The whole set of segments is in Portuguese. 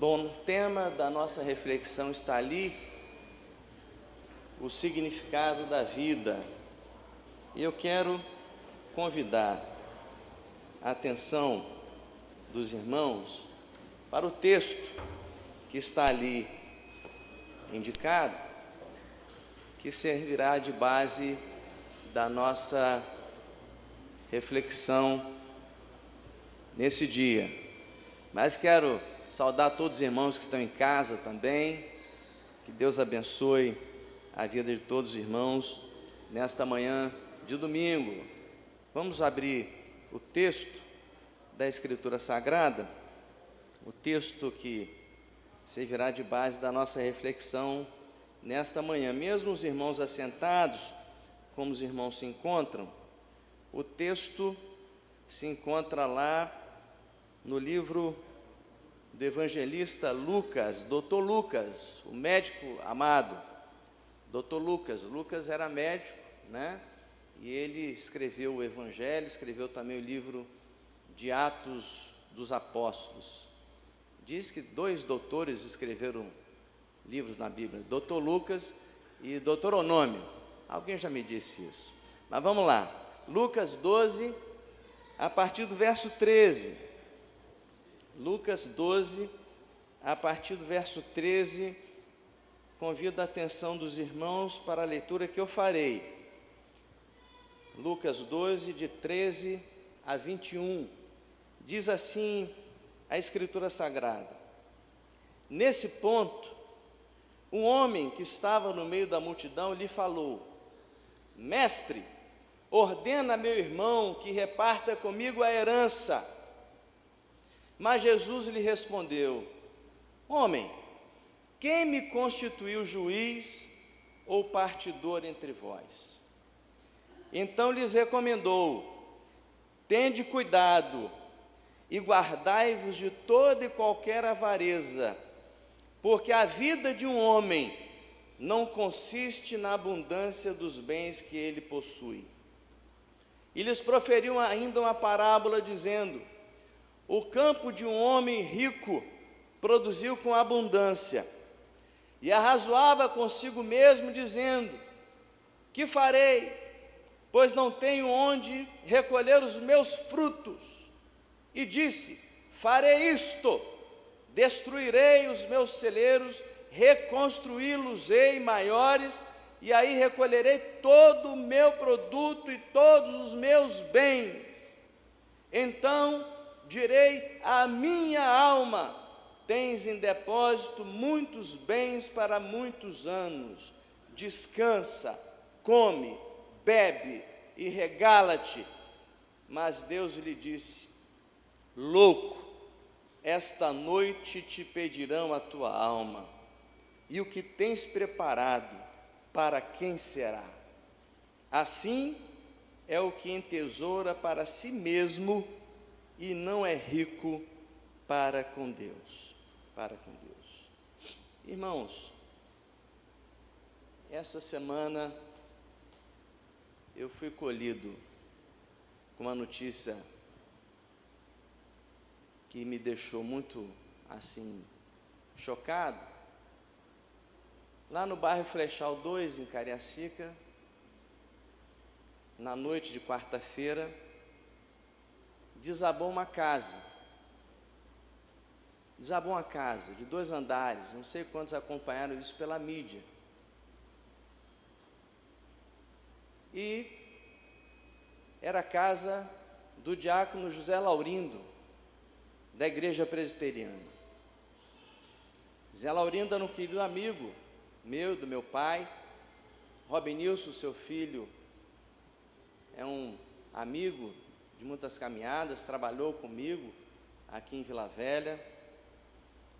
Bom, o tema da nossa reflexão está ali, o significado da vida. E eu quero convidar a atenção dos irmãos para o texto que está ali indicado, que servirá de base da nossa reflexão nesse dia. Mas quero saudar todos os irmãos que estão em casa também, que Deus abençoe a vida de todos os irmãos nesta manhã de domingo. Vamos abrir o texto da Escritura Sagrada, o texto que servirá de base da nossa reflexão nesta manhã. Mesmo os irmãos assentados, como os irmãos se encontram, o texto se encontra lá no livro do evangelista Lucas, doutor Lucas, o médico amado, doutor Lucas. Lucas era médico, né? E ele escreveu o evangelho, escreveu também o livro de Atos dos Apóstolos. Diz que 2 doutores escreveram livros na Bíblia, doutor Lucas e doutor Onômio. Alguém já me disse isso. Mas vamos lá, Lucas 12, a partir do verso 13. Lucas 12, a partir do verso 13, convido a atenção dos irmãos para a leitura que eu farei. Lucas 12, de 13 a 21, diz assim a Escritura Sagrada: Nesse ponto, um homem que estava no meio da multidão lhe falou: Mestre, ordena a meu irmão que reparta comigo a herança. Mas Jesus lhe respondeu: Homem, quem me constituiu juiz ou partidor entre vós? Então lhes recomendou: Tende cuidado e guardai-vos de toda e qualquer avareza, porque a vida de um homem não consiste na abundância dos bens que ele possui. E lhes proferiu ainda uma parábola, dizendo: O campo de um homem rico produziu com abundância, e arrazoava consigo mesmo, dizendo: Que farei, pois não tenho onde recolher os meus frutos? E disse: Farei isto, destruirei os meus celeiros, reconstruí-los-ei maiores, e aí recolherei todo o meu produto e todos os meus bens. Então direi à minha alma: Tens em depósito muitos bens para muitos anos. Descansa, come, bebe e regala-te. Mas Deus lhe disse: Louco, esta noite te pedirão a tua alma, e o que tens preparado, para quem será? Assim é o que entesoura para si mesmo e não é rico para com Deus. Irmãos, essa semana eu fui colhido com uma notícia que me deixou muito, assim, chocado. Lá no bairro Flechal 2, em Cariacica, na noite de quarta-feira, desabou uma casa de 2 andares, não sei quantos acompanharam isso pela mídia. E era a casa do diácono José Laurindo, da igreja presbiteriana. Zé Laurindo era um querido amigo meu, do meu pai. Robinilson, seu filho, é um amigo de muitas caminhadas, trabalhou comigo aqui em Vila Velha.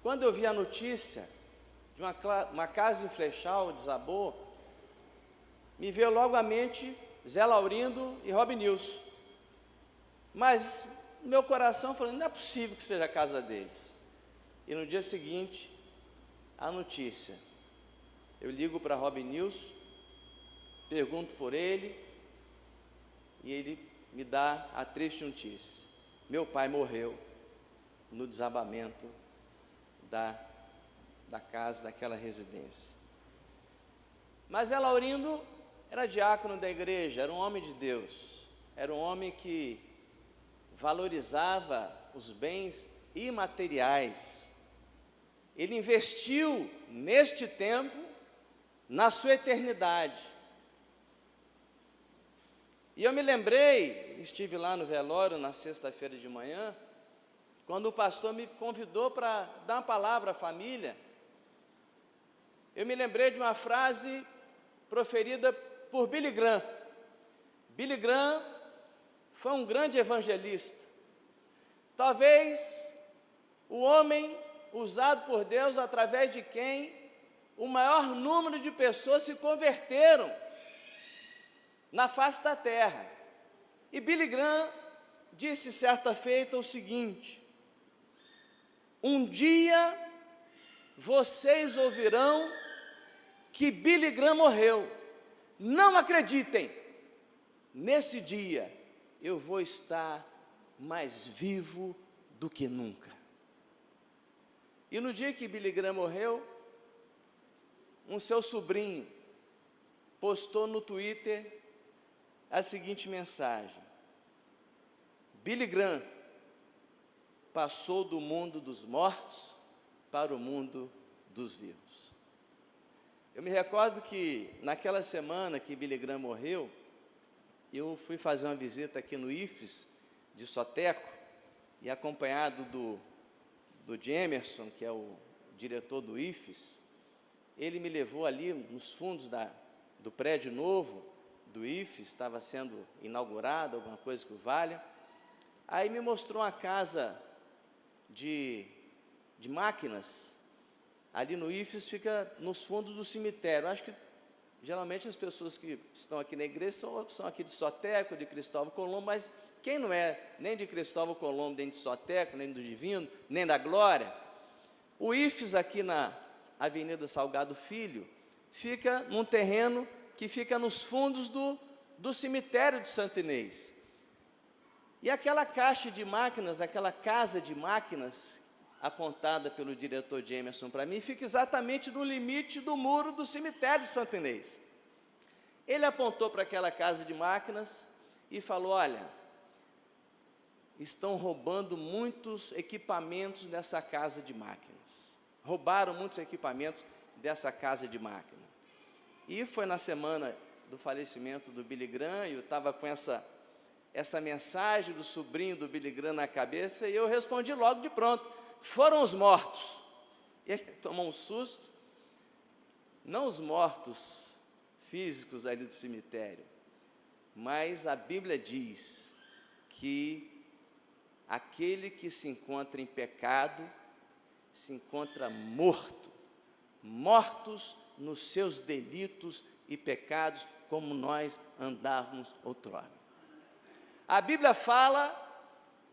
Quando eu vi a notícia de uma casa em Flechal desabou, me veio logo à mente Zé Laurindo e Robinilson. Mas no meu coração falando: não é possível que seja a casa deles. E no dia seguinte, a notícia. Eu ligo para Robinilson, pergunto por ele, e ele me dá a triste notícia: meu pai morreu no desabamento da casa, daquela residência. Mas Laurindo era diácono da igreja, era um homem de Deus, era um homem que valorizava os bens imateriais. Ele investiu neste tempo, na sua eternidade. E eu me lembrei, estive lá no velório na sexta-feira de manhã, quando o pastor me convidou para dar uma palavra à família. Eu me lembrei de uma frase proferida por Billy Graham. Billy Graham foi um grande evangelista. Talvez o homem usado por Deus, através de quem o maior número de pessoas se converteram na face da terra. E Billy Graham disse certa feita o seguinte: um dia vocês ouvirão que Billy Graham morreu. Não acreditem, nesse dia eu vou estar mais vivo do que nunca. E no dia que Billy Graham morreu, um seu sobrinho postou no Twitter a seguinte mensagem: Billy Graham passou do mundo dos mortos para o mundo dos vivos. Eu me recordo que naquela semana que Billy Graham morreu, eu fui fazer uma visita aqui no IFES de Soteco, e acompanhado do Emerson, que é o diretor do IFES, ele me levou ali nos fundos do prédio novo do IFES, estava sendo inaugurado, alguma coisa que o valha. Aí me mostrou uma casa de máquinas, ali no IFES, fica nos fundos do cemitério. Acho que geralmente as pessoas que estão aqui na igreja são aqui de Soteco, de Cristóvão Colombo, mas quem não é nem de Cristóvão Colombo, nem de Soteco, nem do Divino, nem da Glória, o IFES aqui na Avenida Salgado Filho, fica num terreno que fica nos fundos do cemitério de Santo Inês. E aquela caixa de máquinas, aquela casa de máquinas, apontada pelo diretor de Emerson para mim, fica exatamente no limite do muro do cemitério de Santo Inês. Ele apontou para aquela casa de máquinas e falou: olha, estão roubando muitos equipamentos dessa casa de máquinas. Roubaram muitos equipamentos dessa casa de máquina. E foi na semana do falecimento do Billy Graham, e eu estava com essa mensagem do sobrinho do Billy Graham na cabeça, e eu respondi logo de pronto: foram os mortos. E ele tomou um susto. Não os mortos físicos ali do cemitério, mas a Bíblia diz que aquele que se encontra em pecado se encontra morto, mortos nos seus delitos e pecados, como nós andávamos outrora. A Bíblia fala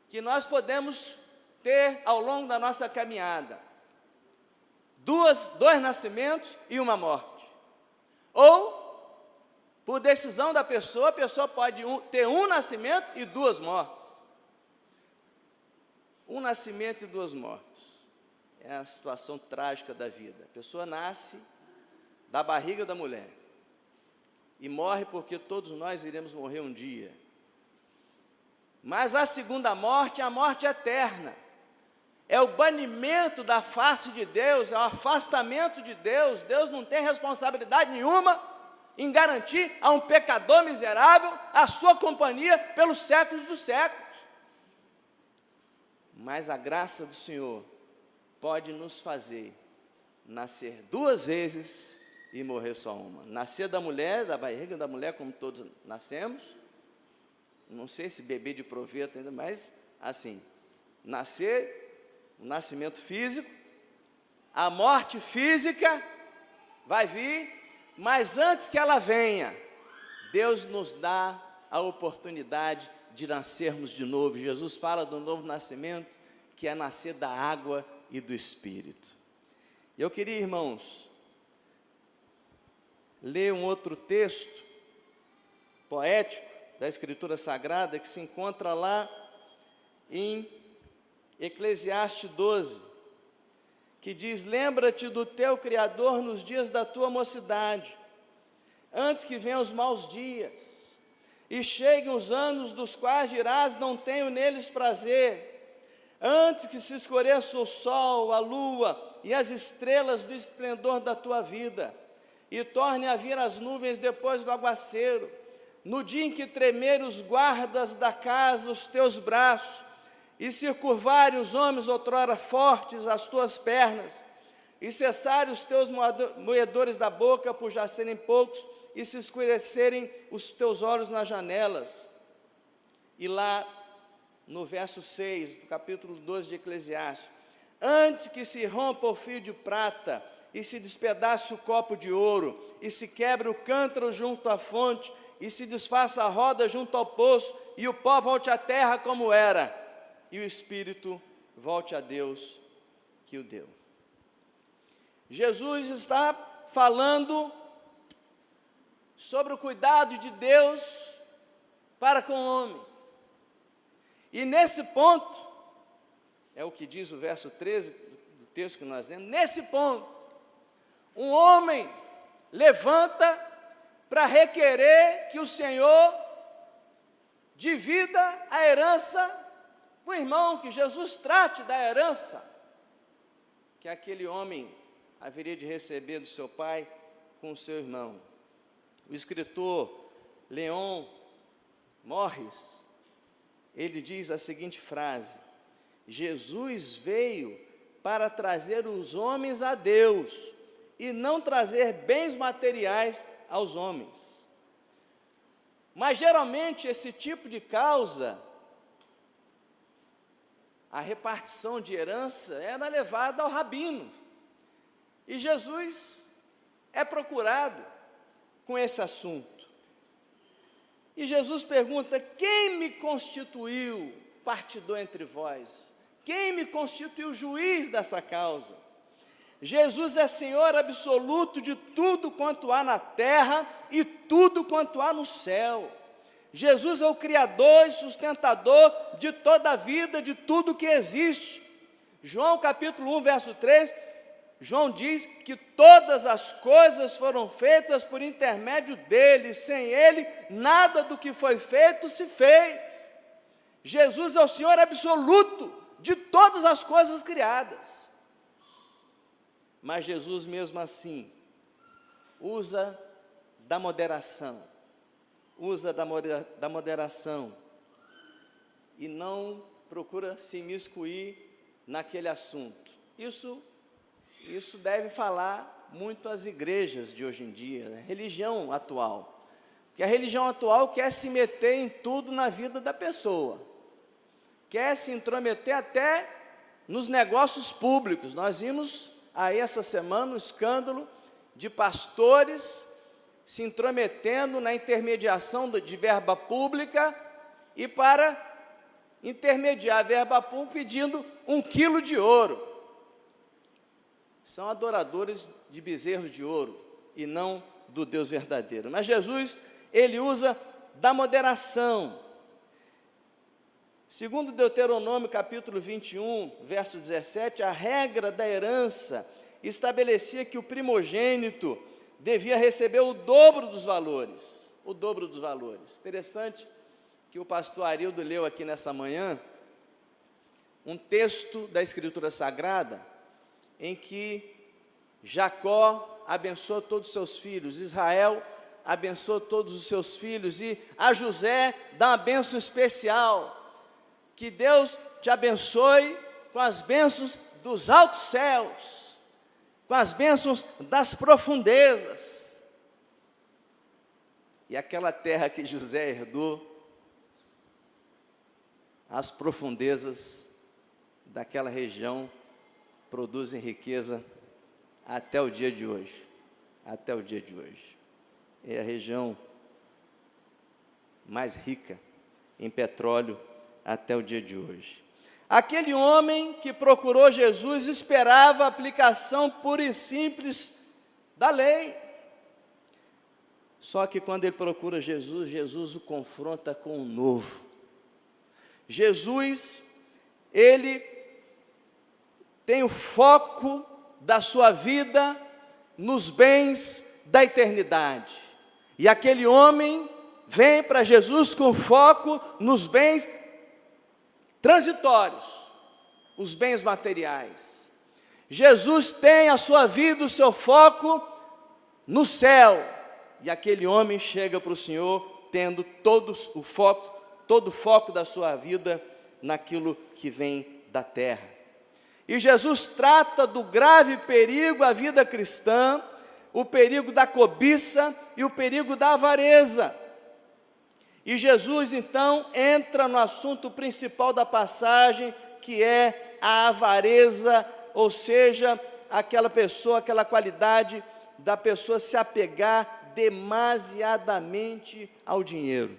que nós podemos ter ao longo da nossa caminhada dois nascimentos e uma morte. Ou, por decisão da pessoa, a pessoa pode ter um nascimento e duas mortes. Um nascimento e duas mortes. É a situação trágica da vida. A pessoa nasce da barriga da mulher e morre, porque todos nós iremos morrer um dia. Mas a segunda morte é a morte eterna. É o banimento da face de Deus, é o afastamento de Deus. Deus não tem responsabilidade nenhuma em garantir a um pecador miserável a sua companhia pelos séculos dos séculos. Mas a graça do Senhor pode nos fazer nascer duas vezes e morrer só uma. Nascer da mulher, da barriga da mulher, como todos nascemos. Não sei se bebê de proveta ainda, mas assim, nascer, o nascimento físico, a morte física vai vir, mas antes que ela venha, Deus nos dá a oportunidade de nascermos de novo. Jesus fala do novo nascimento, que é nascer da água e do Espírito. Eu queria, irmãos, ler um outro texto poético da Escritura Sagrada, que se encontra lá em Eclesiastes 12, que diz: lembra-te do teu Criador nos dias da tua mocidade, antes que venham os maus dias, e cheguem os anos dos quais dirás: não tenho neles prazer, antes que se escureça o sol, a lua e as estrelas do esplendor da tua vida, e torne a vir as nuvens depois do aguaceiro, no dia em que tremerem os guardas da casa os teus braços, e se curvarem os homens outrora fortes as tuas pernas, e cessarem os teus moedores da boca por já serem poucos, e se escurecerem os teus olhos nas janelas. E lá no verso 6 do capítulo 12 de Eclesiastes: antes que se rompa o fio de prata, e se despedace o copo de ouro, e se quebre o cântaro junto à fonte, e se desfaça a roda junto ao poço, e o pó volte à terra como era, e o espírito volte a Deus que o deu. Jesus está falando sobre o cuidado de Deus para com o homem. E nesse ponto, é o que diz o verso 13 do texto que nós lemos, nesse ponto, um homem levanta para requerer que o Senhor divida a herança com o irmão, que Jesus trate da herança que aquele homem haveria de receber do seu pai com o seu irmão. O escritor Leon Morris, ele diz a seguinte frase: Jesus veio para trazer os homens a Deus e não trazer bens materiais aos homens. Mas geralmente esse tipo de causa, a repartição de herança, era levada ao rabino, e Jesus é procurado com esse assunto. E Jesus pergunta: quem me constituiu partidor entre vós? Quem me constituiu juiz dessa causa? Jesus é Senhor absoluto de tudo quanto há na terra e tudo quanto há no céu. Jesus é o Criador e sustentador de toda a vida, de tudo que existe. João capítulo 1, verso 3, João diz que todas as coisas foram feitas por intermédio dele, sem ele, nada do que foi feito se fez. Jesus é o Senhor absoluto de todas as coisas criadas. Mas Jesus, mesmo assim, usa da moderação, e não procura se imiscuir naquele assunto. Isso deve falar muito às igrejas de hoje em dia, né? Religião atual. Porque a religião atual quer se meter em tudo na vida da pessoa, quer se intrometer até nos negócios públicos. Nós vimos aí essa semana um escândalo de pastores se intrometendo na intermediação de verba pública, e para intermediar a verba pública pedindo 1 quilo de ouro. São adoradores de bezerros de ouro e não do Deus verdadeiro. Mas Jesus, ele usa da moderação. Segundo Deuteronômio capítulo 21, verso 17, a regra da herança estabelecia que o primogênito devia receber o dobro dos valores. O dobro dos valores. Interessante que o pastor Arildo leu aqui nessa manhã um texto da Escritura Sagrada em que Jacó abençoa todos os seus filhos, Israel abençoa todos os seus filhos, e a José dá uma bênção especial. Que Deus te abençoe com as bênçãos dos altos céus, com as bênçãos das profundezas. E aquela terra que José herdou, as profundezas daquela região produzem riqueza até o dia de hoje. Até o dia de hoje. É a região mais rica em petróleo até o dia de hoje. Aquele homem que procurou Jesus esperava a aplicação pura e simples da lei. Só que quando ele procura Jesus, Jesus o confronta com o novo. Jesus, ele tem o foco da sua vida nos bens da eternidade. E aquele homem vem para Jesus com foco nos bens transitórios, os bens materiais. Jesus tem a sua vida, o seu foco no céu. E aquele homem chega para o Senhor tendo todo o foco da sua vida naquilo que vem da terra. E Jesus trata do grave perigo à vida cristã, o perigo da cobiça e o perigo da avareza. E Jesus então entra no assunto principal da passagem, que é a avareza, ou seja, aquela qualidade da pessoa se apegar demasiadamente ao dinheiro.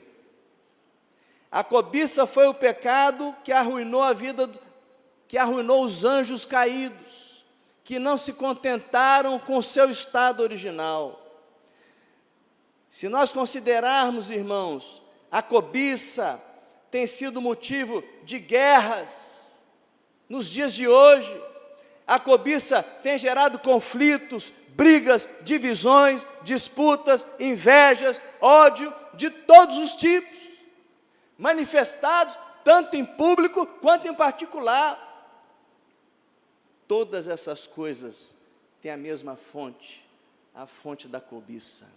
A cobiça foi o pecado que arruinou a vida, que arruinou os anjos caídos, que não se contentaram com o seu estado original. Se nós considerarmos, irmãos, a cobiça tem sido motivo de guerras nos dias de hoje. A cobiça tem gerado conflitos, brigas, divisões, disputas, invejas, ódio de todos os tipos, manifestados tanto em público quanto em particular. Todas essas coisas têm a mesma fonte, a fonte da cobiça.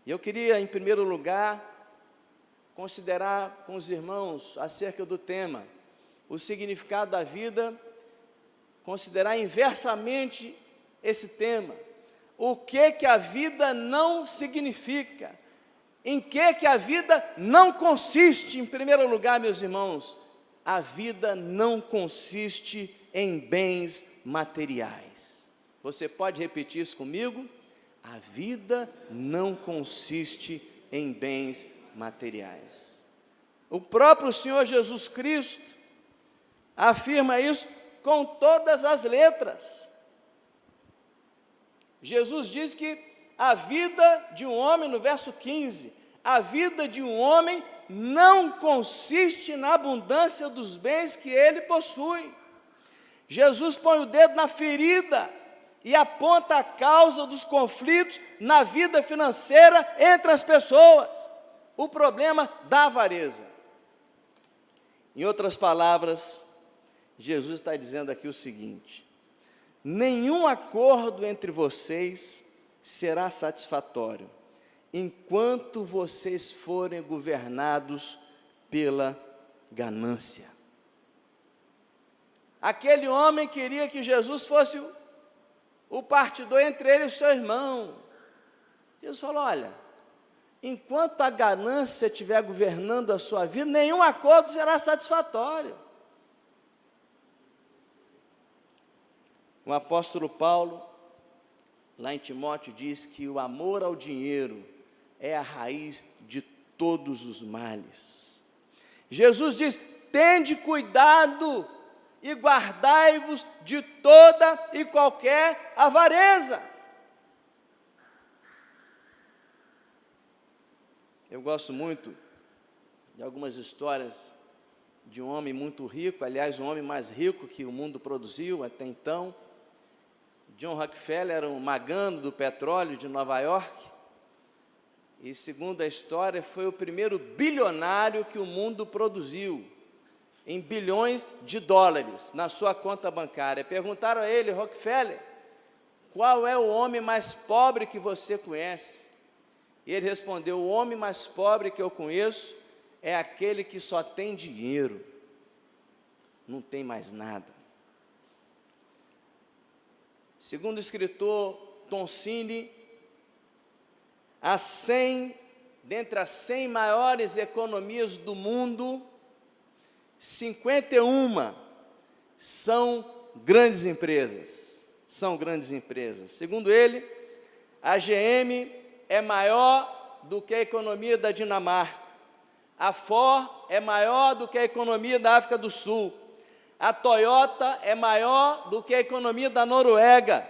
E eu queria, em primeiro lugar, considerar com os irmãos acerca do tema, o significado da vida, considerar inversamente esse tema. O que a vida não significa? Em que a vida não consiste? Em primeiro lugar, meus irmãos, a vida não consiste em bens materiais. Você pode repetir isso comigo? A vida não consiste em bens materiais. O próprio Senhor Jesus Cristo afirma isso com todas as letras. Jesus diz que a vida de um homem, no verso 15, a vida de um homem não consiste na abundância dos bens que ele possui. Jesus põe o dedo na ferida e aponta a causa dos conflitos na vida financeira entre as pessoas, o problema da avareza. Em outras palavras, Jesus está dizendo aqui o seguinte: nenhum acordo entre vocês será satisfatório, enquanto vocês forem governados pela ganância. Aquele homem queria que Jesus fosse o partidor entre ele e o seu irmão. Jesus falou: olha, enquanto a ganância estiver governando a sua vida, nenhum acordo será satisfatório. O apóstolo Paulo, lá em Timóteo, diz que o amor ao dinheiro é a raiz de todos os males. Jesus diz: tende cuidado e guardai-vos de toda e qualquer avareza. Eu gosto muito de algumas histórias de um homem muito rico, aliás, o homem mais rico que o mundo produziu até então. John Rockefeller era um magano do petróleo de Nova York, e segundo a história, foi o primeiro bilionário que o mundo produziu, em bilhões de dólares, na sua conta bancária. Perguntaram a ele: Rockefeller, qual é o homem mais pobre que você conhece? E ele respondeu: o homem mais pobre que eu conheço é aquele que só tem dinheiro, não tem mais nada. Segundo o escritor Tom Cine, dentre as 100 maiores economias do mundo, 51 são grandes empresas. Segundo ele, a GM é maior do que a economia da Dinamarca. A Ford é maior do que a economia da África do Sul. A Toyota é maior do que a economia da Noruega.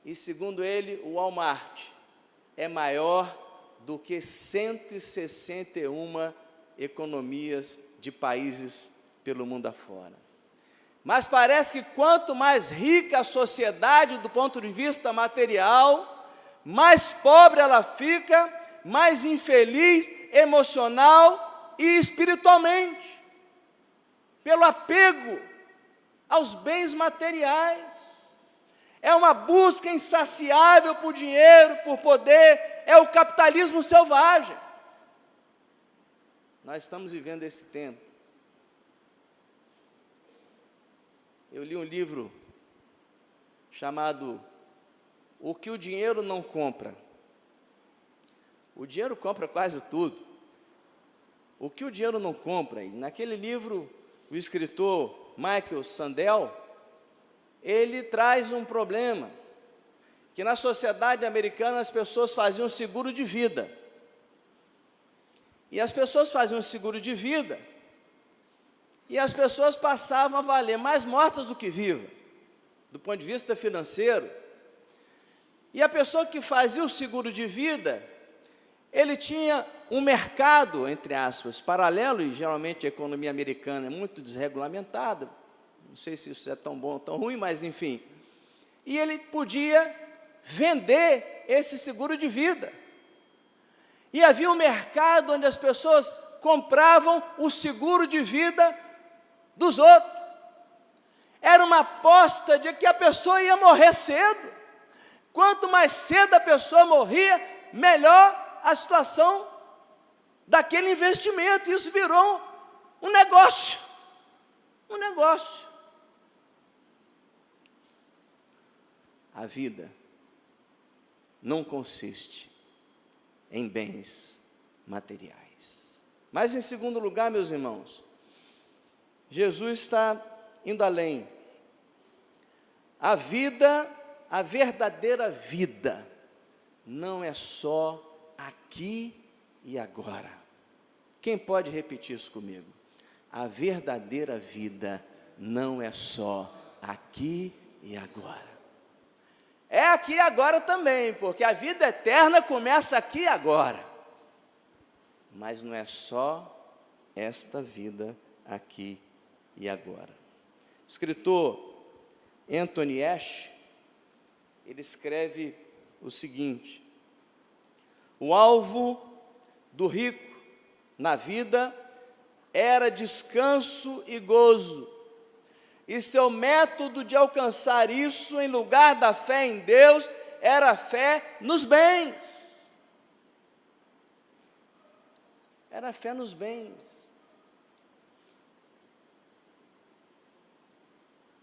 E segundo ele, o Walmart é maior do que 161 economias de países pelo mundo afora. Mas parece que quanto mais rica a sociedade do ponto de vista material, mais pobre ela fica, mais infeliz emocional e espiritualmente, pelo apego aos bens materiais. É uma busca insaciável por dinheiro, por poder, é o capitalismo selvagem. Nós estamos vivendo esse tempo. Eu li um livro chamado O que o Dinheiro Não Compra. O dinheiro compra quase tudo. O que o dinheiro não compra? E naquele livro, o escritor Michael Sandel, ele traz um problema, que na sociedade americana as pessoas faziam seguro de vida. E as pessoas faziam seguro de vida, e as pessoas passavam a valer mais mortas do que vivas, do ponto de vista financeiro. E a pessoa que fazia o seguro de vida, ele tinha um mercado, entre aspas, paralelo, e geralmente a economia americana é muito desregulamentada, não sei se isso é tão bom ou tão ruim, mas enfim. E ele podia vender esse seguro de vida. E havia um mercado onde as pessoas compravam o seguro de vida dos outros. Era uma aposta de que a pessoa ia morrer cedo. Quanto mais cedo a pessoa morria, melhor a situação daquele investimento. Isso virou um negócio. Um negócio. A vida não consiste em bens materiais. Mas, em segundo lugar, meus irmãos, Jesus está indo além. A vida, a verdadeira vida, não é só aqui e agora. Quem pode repetir isso comigo? A verdadeira vida não é só aqui e agora. É aqui e agora também, porque a vida eterna começa aqui e agora. Mas não é só esta vida aqui e agora. O escritor Anthony Ashe, ele escreve o seguinte: o alvo do rico na vida era descanso e gozo, e seu método de alcançar isso, em lugar da fé em Deus, era a fé nos bens. Era a fé nos bens.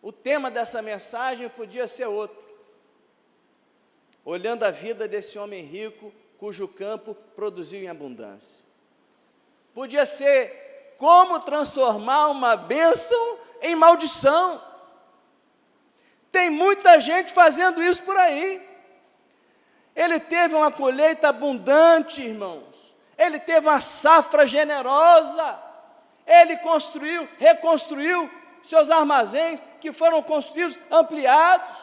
O tema dessa mensagem podia ser outro. Olhando a vida desse homem rico, cujo campo produziu em abundância. Podia ser como transformar uma bênção em maldição. Tem muita gente fazendo isso por aí. Ele teve uma colheita abundante, irmãos. Ele teve uma safra generosa. Ele construiu, reconstruiu seus armazéns, que foram construídos, ampliados.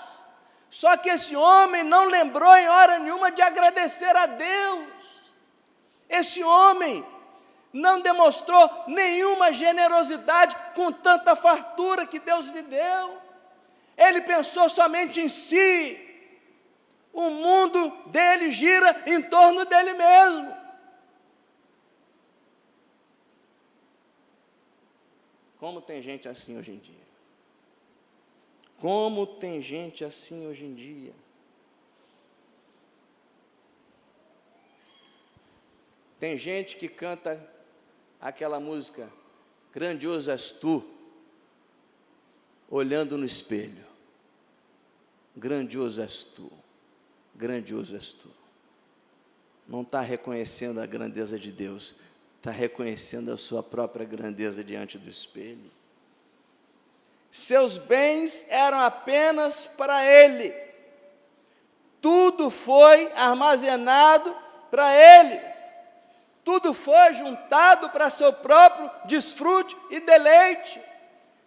Só que esse homem não lembrou em hora nenhuma de agradecer a Deus. Esse homem não demonstrou nenhuma generosidade com tanta fartura que Deus lhe deu. Ele pensou somente em si. O mundo dele gira em torno dele mesmo. Como tem gente assim hoje em dia? Como tem gente assim hoje em dia? Tem gente que canta aquela música, grandioso és tu, olhando no espelho. Grandioso és tu, grandioso és tu. Não está reconhecendo a grandeza de Deus, está reconhecendo a sua própria grandeza diante do espelho. Seus bens eram apenas para ele. Tudo foi armazenado para ele. Tudo foi juntado para seu próprio desfrute e deleite.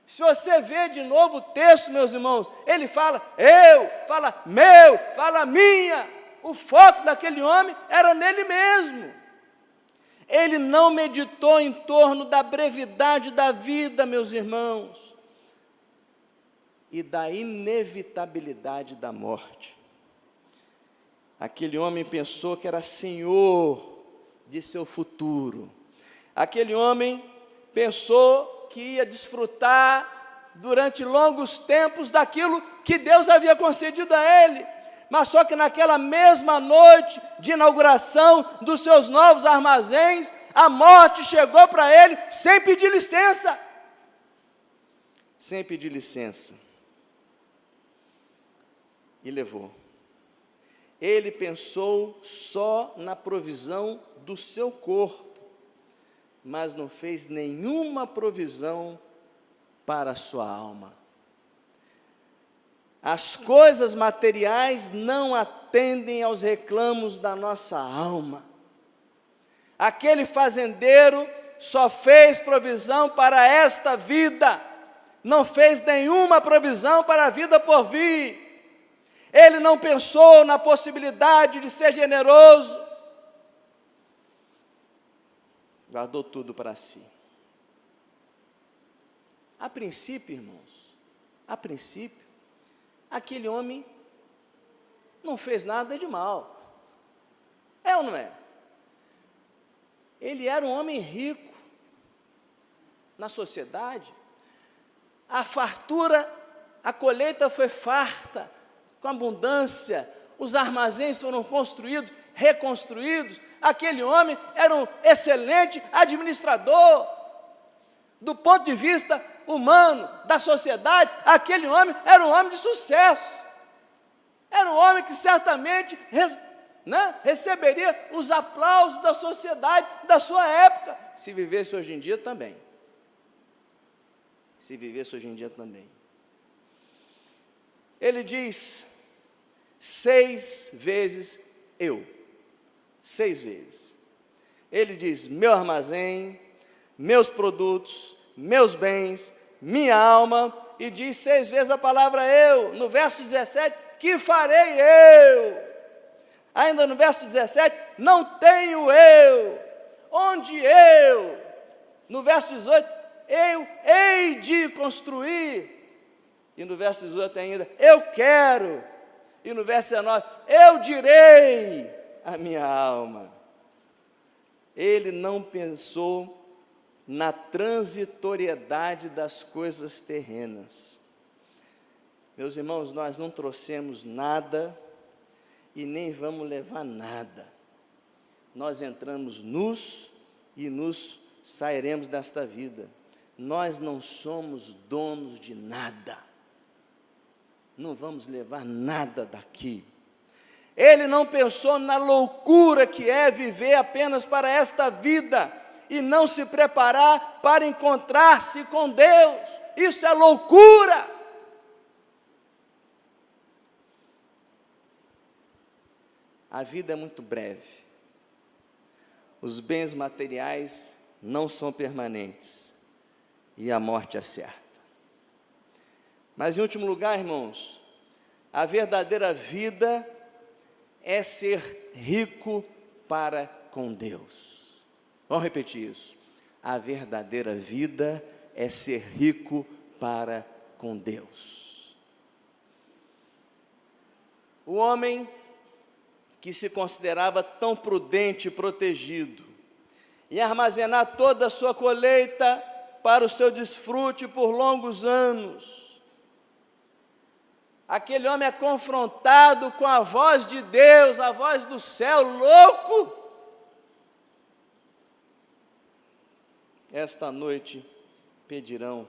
Se você vê de novo o texto, meus irmãos, ele fala eu, fala meu, fala minha. O foco daquele homem era nele mesmo. Ele não meditou em torno da brevidade da vida, meus irmãos. e da inevitabilidade da morte. Aquele homem pensou que era senhor de seu futuro. Aquele homem pensou que ia desfrutar durante longos tempos daquilo que Deus havia concedido a ele. Mas só que naquela mesma noite de inauguração dos seus novos armazéns, a morte chegou para ele sem pedir licença. Sem pedir licença. E levou. Ele pensou só na provisão do seu corpo, mas não fez nenhuma provisão para a sua alma. As coisas materiais não atendem aos reclamos da nossa alma. Aquele fazendeiro só fez provisão para esta vida, não fez nenhuma provisão para a vida por vir. Ele não pensou na possibilidade de ser generoso, guardou tudo para si. A princípio, irmãos, aquele homem não fez nada de mal. É ou não é? Ele era um homem rico na sociedade. A fartura, a colheita foi farta, com abundância, os armazéns foram construídos, reconstruídos. Aquele homem era um excelente administrador. Do ponto de vista humano, da sociedade, aquele homem era um homem de sucesso. Era um homem que certamente receberia os aplausos da sociedade da sua época, se vivesse hoje em dia também. Se vivesse hoje em dia também. Ele diz: 6 vezes eu. 6 vezes. Ele diz: meu armazém, meus produtos, meus bens, minha alma, e diz 6 vezes a palavra eu. No verso 17, que farei eu? Ainda no verso 17, não tenho eu. Onde eu? No verso 18, eu hei de construir. E no verso 18 ainda, eu quero. E no verso 19, eu direi a minha alma. Ele não pensou na transitoriedade das coisas terrenas. Meus irmãos, nós não trouxemos nada e nem vamos levar nada. Nós entramos nus e nos sairemos desta vida. Nós não somos donos de nada. Não vamos levar nada daqui. Ele não pensou na loucura que é viver apenas para esta vida e não se preparar para encontrar-se com Deus. Isso é loucura. A vida é muito breve. Os bens materiais não são permanentes e a morte é certa. Mas em último lugar, irmãos, a verdadeira vida é ser rico para com Deus. Vamos repetir isso. A verdadeira vida é ser rico para com Deus. O homem que se considerava tão prudente e protegido, em armazenar toda a sua colheita para o seu desfrute por longos anos, aquele homem é confrontado com a voz de Deus, a voz do céu, louco. Esta noite pedirão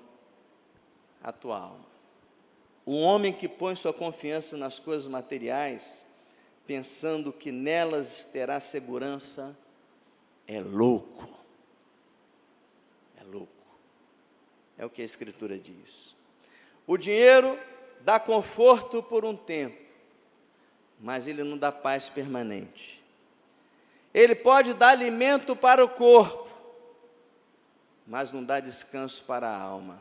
a tua alma. O homem que põe sua confiança nas coisas materiais, pensando que nelas terá segurança, é louco. É louco. É o que a Escritura diz. O dinheiro dá conforto por um tempo, mas ele não dá paz permanente. Ele pode dar alimento para o corpo, mas não dá descanso para a alma.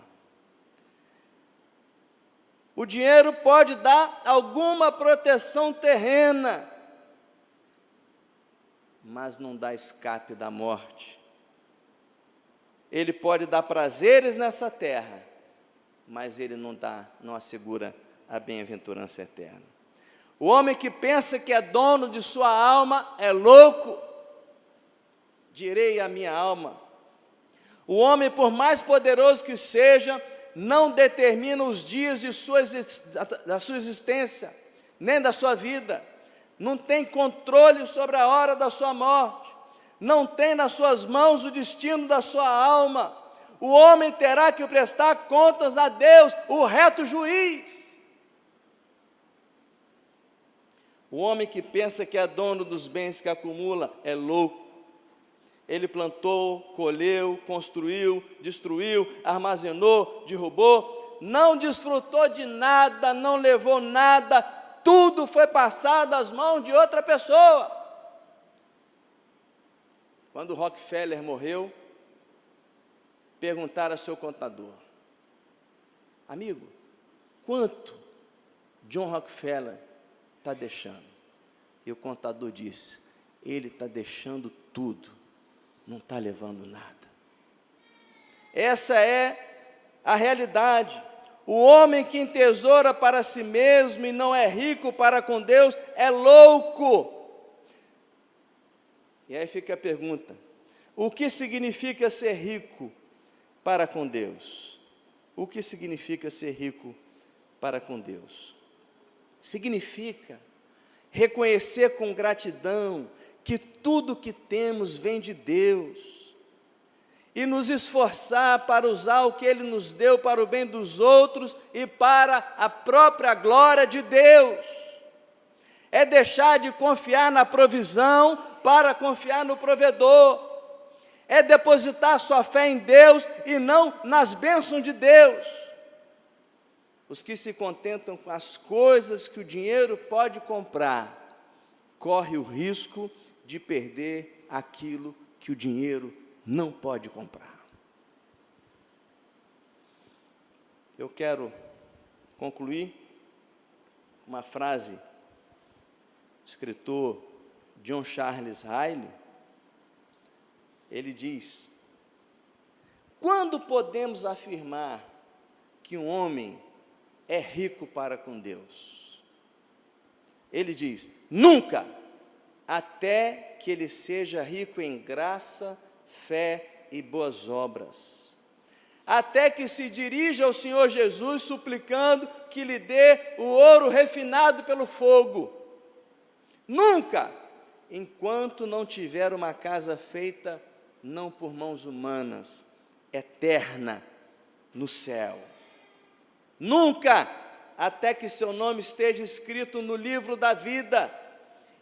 O dinheiro pode dar alguma proteção terrena, mas não dá escape da morte. Ele pode dar prazeres nessa terra, mas ele não assegura a bem-aventurança eterna. O homem que pensa que é dono de sua alma é louco. Direi à minha alma. O homem, por mais poderoso que seja, não determina os dias da sua existência, nem da sua vida. Não tem controle sobre a hora da sua morte. Não tem nas suas mãos o destino da sua alma. O homem terá que prestar contas a Deus, o reto juiz. O homem que pensa que é dono dos bens que acumula é louco. Ele plantou, colheu, construiu, destruiu, armazenou, derrubou, não desfrutou de nada, não levou nada, tudo foi passado às mãos de outra pessoa. Quando Rockefeller morreu, perguntaram ao seu contador: amigo, quanto John Rockefeller está deixando? E o contador disse: ele está deixando tudo, não está levando nada. Essa é a realidade. O homem que entesoura para si mesmo e não é rico para com Deus é louco. E aí fica a pergunta: o que significa ser rico para com Deus? O que significa ser rico para com Deus? Significa reconhecer com gratidão que tudo que temos vem de Deus, e nos esforçar para usar o que Ele nos deu para o bem dos outros e para a própria glória de Deus. É deixar de confiar na provisão para confiar no provedor. É depositar sua fé em Deus e não nas bênçãos de Deus. Os que se contentam com as coisas que o dinheiro pode comprar, corre o risco de perder aquilo que o dinheiro não pode comprar. Eu quero concluir com uma frase do escritor John Charles Riley. Ele diz: quando podemos afirmar que um homem é rico para com Deus? Ele diz: nunca, até que ele seja rico em graça, fé e boas obras, até que se dirija ao Senhor Jesus suplicando que lhe dê o ouro refinado pelo fogo. Nunca, enquanto não tiver uma casa feita não por mãos humanas, eterna no céu. Nunca, até que seu nome esteja escrito no livro da vida,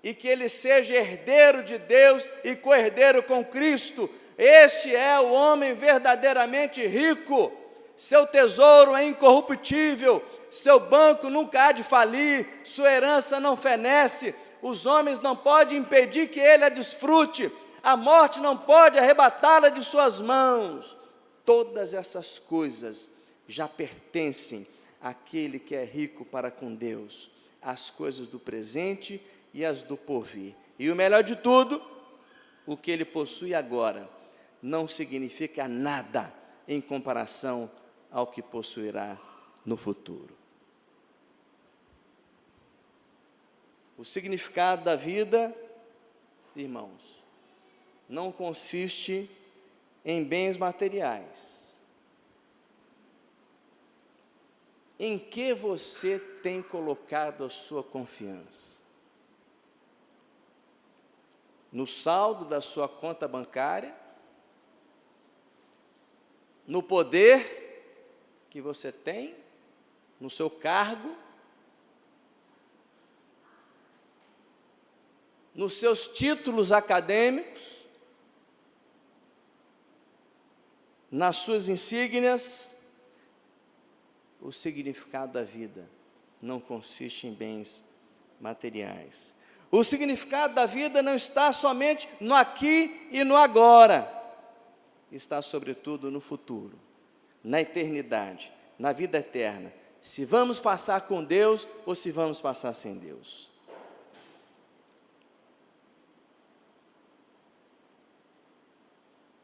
e que ele seja herdeiro de Deus e co-herdeiro com Cristo. Este é o homem verdadeiramente rico. Seu tesouro é incorruptível, seu banco nunca há de falir, sua herança não fenece, os homens não podem impedir que ele a desfrute, a morte não pode arrebatá-la de suas mãos. Todas essas coisas já pertencem àquele que é rico para com Deus, as coisas do presente e as do porvir. E o melhor de tudo, o que ele possui agora não significa nada em comparação ao que possuirá no futuro. O significado da vida, irmãos, não consiste em bens materiais. Em que você tem colocado a sua confiança? No saldo da sua conta bancária? No poder que você tem? No seu cargo? Nos seus títulos acadêmicos? Nas suas insígnias? O significado da vida não consiste em bens materiais. O significado da vida não está somente no aqui e no agora, está sobretudo no futuro, na eternidade, na vida eterna, se vamos passar com Deus ou se vamos passar sem Deus.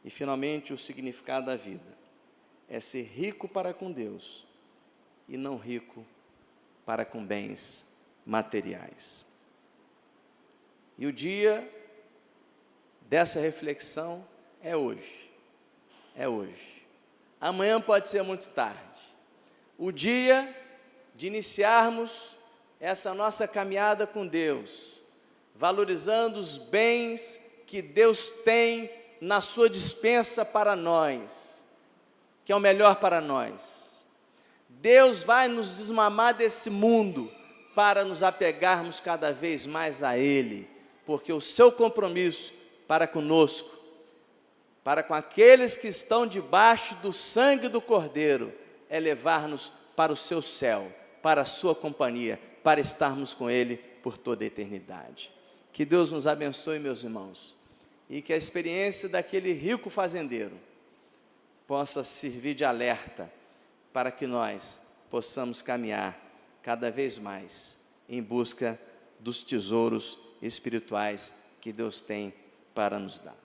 E finalmente o significado da vida é ser rico para com Deus e não rico para com bens materiais. E o dia dessa reflexão é hoje. É hoje. Amanhã pode ser muito tarde. O dia de iniciarmos essa nossa caminhada com Deus, valorizando os bens que Deus tem na sua dispensa para nós, que é o melhor para nós. Deus vai nos desmamar desse mundo para nos apegarmos cada vez mais a Ele, porque o seu compromisso para conosco, para com aqueles que estão debaixo do sangue do Cordeiro, é levar-nos para o seu céu, para a sua companhia, para estarmos com Ele por toda a eternidade. Que Deus nos abençoe, meus irmãos, e que a experiência daquele rico fazendeiro possa servir de alerta para que nós possamos caminhar cada vez mais em busca dos tesouros espirituais que Deus tem para nos dar.